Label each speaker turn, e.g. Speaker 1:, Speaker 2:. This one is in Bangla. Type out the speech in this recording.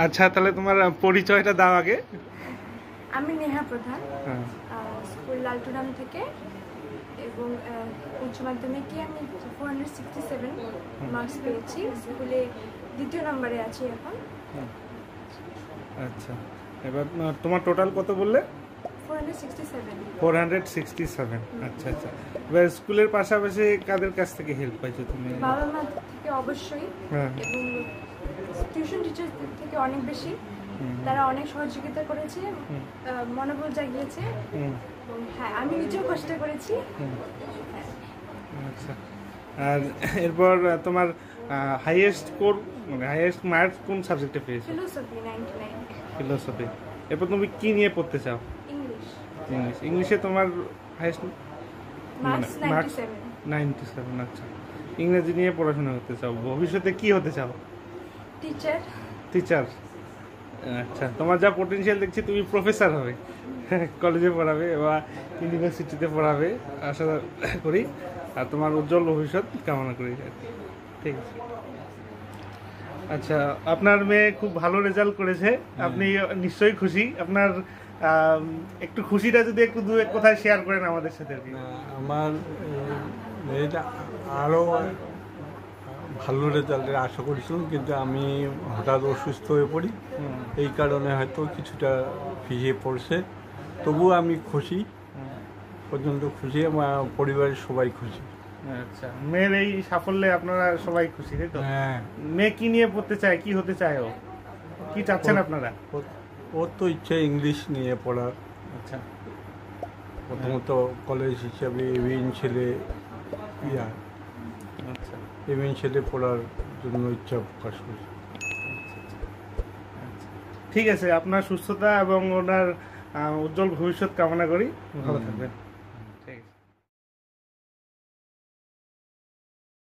Speaker 1: আচ্ছা, তাহলে তোমার পরিচয়টা দাও আগে।
Speaker 2: আমি নেহা প্রধান, স্কুল লালটুরাম থেকে, এবং উচ্চ মাধ্যমিকে আমি 467 মার্কস পেয়েছি। স্কুলে 2য় নম্বরে আছি এখন।
Speaker 1: আচ্ছা, এবার তোমার টোটাল কত বললে?
Speaker 2: 467।
Speaker 1: আচ্ছা আচ্ছা। এবার স্কুলের পাশাপাশি কাদের কাছ থেকে হেল্প পাইছো তুমি?
Speaker 2: বাবা মা থেকে অবশ্যই, এবং টিউশন টিচার থেকে অনেক বেশি। তারা অনেক সহযোগিতা করেছে, মনোবল জাগিয়েছে, এবং হ্যাঁ, আমি নিজেও কষ্ট করেছি।
Speaker 1: আচ্ছা, আর এরপর তোমার হাইয়েস্ট স্কোর, মানে হাইয়েস্ট মার্কস কোন সাবজেক্টে পেয়েছো?
Speaker 2: ফিলোসফি 99।
Speaker 1: ফিলোসফি। এরপর তুমি কি নিয়ে পড়তে চাও?
Speaker 2: ইংলিশ।
Speaker 1: ইংলিশে তোমার হাইয়েস্ট
Speaker 2: মার্কস
Speaker 1: 97। আচ্ছা, ইংরেজি নিয়ে পড়াশোনা করতে চাও। ভবিষ্যতে কি হতে চাও? টিচার। আচ্ছা, তোমার যা পটেনশিয়াল দেখছি তুমি প্রফেসর হবে, কলেজে পড়াবে বা ইউনিভার্সিটিতে পড়াবে আশা করি। আর তোমার উজ্জ্বল ভবিষ্যৎ কামনা করি আর কি। ঠিক আছে। আচ্ছা, আপনার মেয়ে খুব ভালো রেজাল্ট করেছে, আপনি নিশ্চয়ই খুশি। আপনার একটু খুশিটা যদি একটু দু এক কথায় শেয়ার করেন আমাদের সাথে আর কি।
Speaker 3: আমার মেয়েটা আরও ভালো রেজাল্টের আশা করেছিলাম, কিন্তু আমি হঠাৎ অসুস্থ হয়ে পড়ি, এই কারণে হয়তো কিছুটা পিছিয়ে পড়ছে। তবুও আমি খুশি, পর্যন্ত খুশি, আমার পরিবারের সবাই খুশি।
Speaker 1: আচ্ছা, মেয়ের এই সাফল্যে আপনারা সবাই খুশি, তাই তো?
Speaker 3: হ্যাঁ।
Speaker 1: মেয়ে কি নিয়ে পড়তে চায়, কি হতে চায়, ও কি চাচ্ছেন আপনারা?
Speaker 3: ওর তো ইচ্ছে ইংলিশ নিয়ে পড়ার।
Speaker 1: আচ্ছা,
Speaker 3: প্রথমত কলেজ হিসাবে এভিএন ছেলে
Speaker 1: আচ্ছা
Speaker 3: এভিএন ছেলে পড়ার জন্য ইচ্ছা প্রকাশ করছে।
Speaker 1: ঠিক আছে, আপনার সুস্থতা এবং ওনার উজ্জ্বল ভবিষ্যৎ কামনা করি। ভালো থাকবেন।